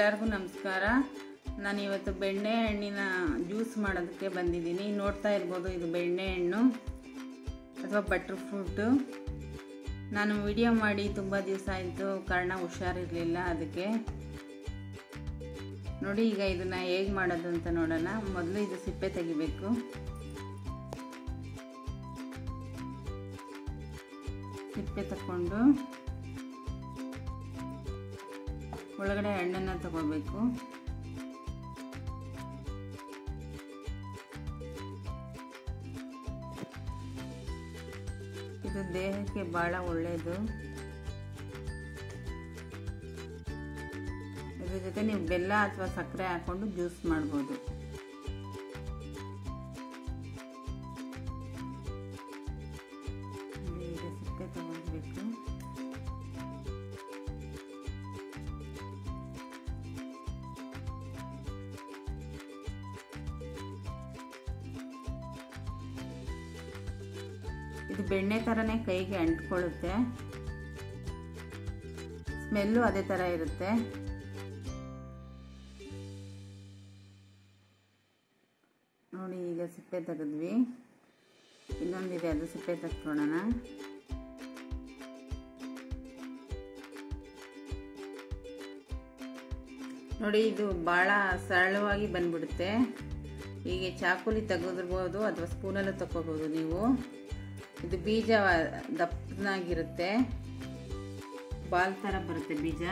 ಎಲ್ಲರಿಗೂ ನಮಸ್ಕಾರ. ನಾನು ಇವತ್ತು ಬೆಣ್ಣೆಹಣ್ಣಿನ ಜ್ಯೂಸ್ ಮಾಡೋದಕ್ಕೆ ಬಂದಿದ್ದೀನಿ. ನೋಡ್ತಾ ಇರ್ಬೋದು, ಇದು ಬೆಣ್ಣೆಹಣ್ಣು ಅಥವಾ ಬಟರ್ ಫ್ರೂಟು. ನಾನು ವಿಡಿಯೋ ಮಾಡಿ ತುಂಬ ದಿವಸ ಆಯಿತು, ಕಾರಣ ಹುಷಾರಿರಲಿಲ್ಲ. ಅದಕ್ಕೆ ನೋಡಿ, ಈಗ ಇದನ್ನು ಹೇಗೆ ಮಾಡೋದು ಅಂತ ನೋಡೋಣ. ಮೊದಲು ಇದು ಸಿಪ್ಪೆ ತೆಗಿಬೇಕು. ಸಿಪ್ಪೆ ತಗೊಂಡು ಒಳಗಡೆ ಹಣ್ಣನ್ನು ತಗೋಬೇಕು. ಇದು ದೇಹಕ್ಕೆ ಬಹಳ ಒಳ್ಳೆಯದು. ಇದ್ರ ಜೊತೆ ನೀವು ಬೆಲ್ಲ ಅಥವಾ ಸಕ್ಕರೆ ಹಾಕೊಂಡು ಜ್ಯೂಸ್ ಮಾಡ್ಬೋದು. ಈಗ ಸಿಪ್ಪೆ ತಗೋಬೇಕು. ಇದು ಬೆಣ್ಣೆ ಥರನೇ ಕೈಗೆ ಅಂಟ್ಕೊಳ್ಳುತ್ತೆ. ಸ್ಮೆಲ್ಲು ಅದೇ ಥರ ಇರುತ್ತೆ. ನೋಡಿ, ಈಗ ಸಿಪ್ಪೆ ತೆಗೆದ್ವಿ. ಇನ್ನೊಂದಿದೆ, ಅದು ಸಿಪ್ಪೆ ತೆಗೆದುಕೊಳ್ಳೋಣ. ನೋಡಿ, ಇದು ಭಾಳ ಸರಳವಾಗಿ ಬಂದ್ಬಿಡುತ್ತೆ. ಹೀಗೆ ಚಾಕುಲಿ ತೆಗೆದಿರ್ಬೋದು ಅಥವಾ ಸ್ಪೂನಲ್ಲೂ ತಗೋಬೋದು ನೀವು. ಇದು ಬೀಜ ದಪ್ಪನಾಗಿರುತ್ತೆ, ಬಾಲ್ ಥರ ಬರುತ್ತೆ ಬೀಜ.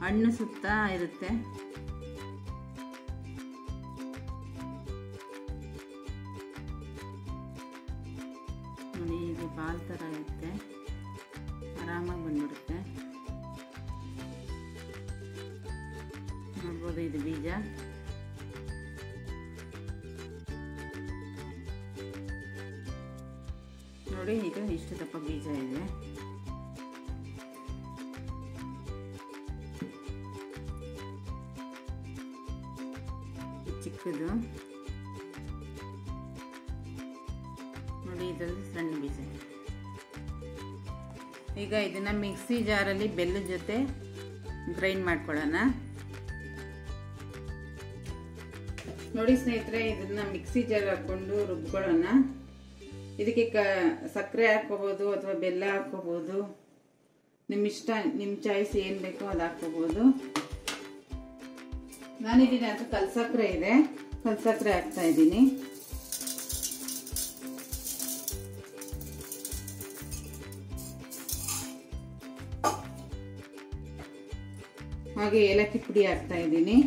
ಹಣ್ಣು ಸುತ್ತ ಇರುತ್ತೆ. ನೋಡಿ, ಇದು ಬಾಲ್ ಥರ ಇರುತ್ತೆ, ಆರಾಮಾಗಿ ಬಂದ್ಬಿಡುತ್ತೆ. ನೋಡ್ಬೋದು, ಇದು ಬೀಜ. ನೋಡಿ, ಇದು ಇಷ್ಟು ದಪ್ಪ ಬೀಜ ಇದೆ. ಚಿಕ್ಕದು. ನೋಡಿ, ಇದರಲ್ಲಿ ಸಣ್ಣ ಬೀಜ. ಈಗ ಇದನ್ನ ಮಿಕ್ಸಿ ಜಾರಲ್ಲಿ ಬೆಲ್ಲದ ಜೊತೆ ಗ್ರೈಂಡ್ ಮಾಡ್ಕೊಳ್ಳೋಣ. ನೋಡಿ ಸ್ನೇಹಿತರೆ, ಇದನ್ನ ಮಿಕ್ಸಿ ಜಾರ್ ಹಾಕೊಂಡು ರುಬ್ಕೊಳ್ಳೋಣ. ಇದಕ್ಕೆ ಸಕ್ಕರೆ ಹಾಕೋಬೋದು ಅಥವಾ ಬೆಲ್ಲ ಹಾಕೋಬೋದು. ನಿಮ್ಮ ಇಷ್ಟ, ನಿಮ್ಮ ಚಾಯ್ಸ್ ಏನು ಬೇಕೋ ಅದು ಹಾಕೋಬೋದು. ನಾನಿದ್ದೀನಿ ಅದು ಕಲ್ಸಕ್ಕರೆ ಇದೆ, ಕಲ್ಸಕ್ಕರೆ ಹಾಕ್ತಾ ಇದ್ದೀನಿ. ಹಾಗೆ ಏಲಕ್ಕಿ ಪುಡಿ ಹಾಕ್ತಾ ಇದ್ದೀನಿ.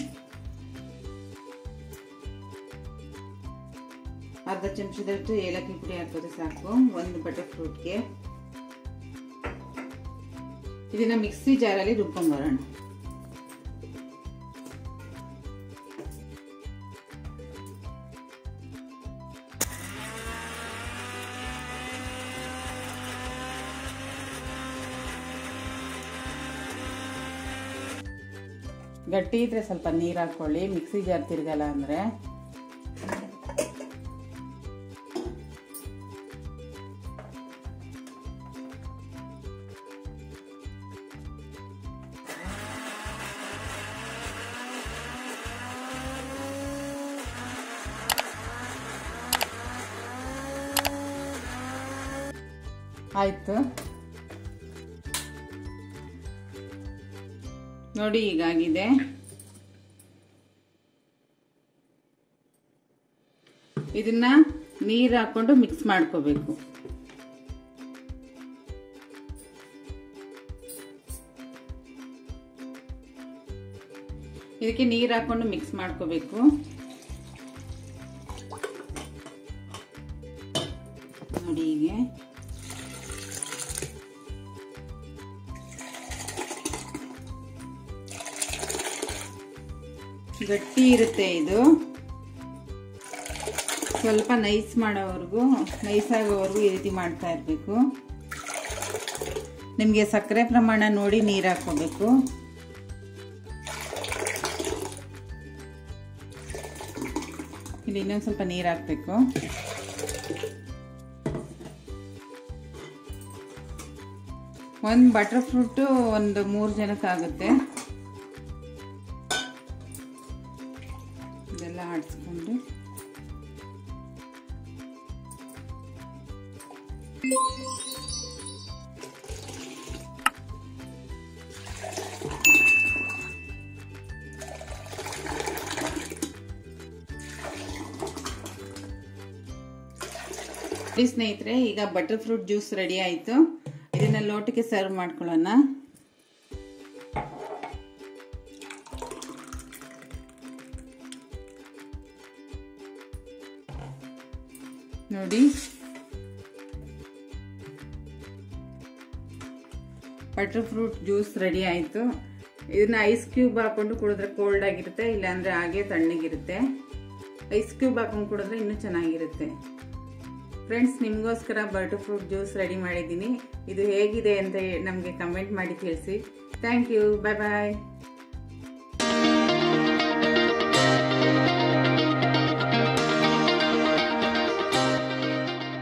ಅರ್ಧ ಚಮಚದಷ್ಟು ಏಲಕ್ಕಿ ಪುಡಿ ಹಾಕಿದ್ರೆ ಸಾಕು ಒಂದು ಬಟರ್ ಫ್ರೂಟ್ಗೆ. ಇದನ್ನ ಮಿಕ್ಸಿ ಜಾರಲ್ಲಿ ರುಬ್ಕೊಂಡ್ಬರೋಣ. ಗಟ್ಟಿ ಇದ್ರೆ ಸ್ವಲ್ಪ ನೀರು ಹಾಕೊಳ್ಳಿ, ಮಿಕ್ಸಿ ಜಾರ್ ತಿರ್ಗಲ್ಲ ಅಂದ್ರೆ. ಆಯ್ತು ನೋಡಿ, ಹೀಗಾಗಿದೆ. ಇದನ್ನ ನೀರು ಹಾಕೊಂಡು ಮಿಕ್ಸ್ ಮಾಡ್ಕೋಬೇಕು. ಇದಕ್ಕೆ ನೀರು ಹಾಕೊಂಡು ಮಿಕ್ಸ್ ಮಾಡ್ಕೋಬೇಕು. ನೋಡಿ, ಹೀಗೆ ಗಟ್ಟಿ ಇರುತ್ತೆ. ಇದು ಸ್ವಲ್ಪ ನೈಸ್ ಮಾಡೋವರೆಗೂ, ನೈಸ್ ಆಗೋವರೆಗೂ ಈ ರೀತಿ ಮಾಡ್ತಾ ಇರಬೇಕು. ನಿಮಗೆ ಸಕ್ಕರೆ ಪ್ರಮಾಣ ನೋಡಿ ನೀರು ಹಾಕೋಬೇಕು. ಇಲ್ಲಿ ಇನ್ನೊಂದು ಸ್ವಲ್ಪ ನೀರು ಹಾಕಬೇಕು. ಒಂದು ಬಟರ್ ಫ್ರೂಟು ಒಂದು 3 ಜನಕ್ಕಾಗುತ್ತೆ. ಇದೆಲ್ಲ ಆಡಿಸ್ಕೊಂಡು ಸ್ನೇಹಿತರೆ, ಈಗ ಬಟರ್ ಫ್ರೂಟ್ ಜ್ಯೂಸ್ ರೆಡಿ ಆಯಿತು. ಇದನ್ನ ಲೋಟಕ್ಕೆ ಸರ್ವ್ ಮಾಡ್ಕೊಳ್ಳೋಣ. ನೋಡಿ, ಬಟರ್ ಫ್ರೂಟ್ ಜ್ಯೂಸ್ ರೆಡಿ ಆಯಿತು. ಇದನ್ನ ಐಸ್ ಕ್ಯೂಬ್ ಹಾಕೊಂಡು ಕುಡಿದ್ರೆ ಕೋಲ್ಡ್ ಆಗಿರುತ್ತೆ, ಇಲ್ಲಾಂದ್ರೆ ಹಾಗೆ ತಣ್ಣಗಿರುತ್ತೆ. ಐಸ್ ಕ್ಯೂಬ್ ಹಾಕೊಂಡು ಕುಡಿದ್ರೆ ಇನ್ನೂ ಚೆನ್ನಾಗಿರುತ್ತೆ. ಫ್ರೆಂಡ್ಸ್, ನಿಮಗೋಸ್ಕರ ಬಟರ್ ಫ್ರೂಟ್ ಜ್ಯೂಸ್ ರೆಡಿ ಮಾಡಿದ್ದೀನಿ. ಇದು ಹೇಗಿದೆ ಅಂತ ನಮಗೆ ಕಮೆಂಟ್ ಮಾಡಿ ತಿಳಿಸಿ. Thank you. Bye bye.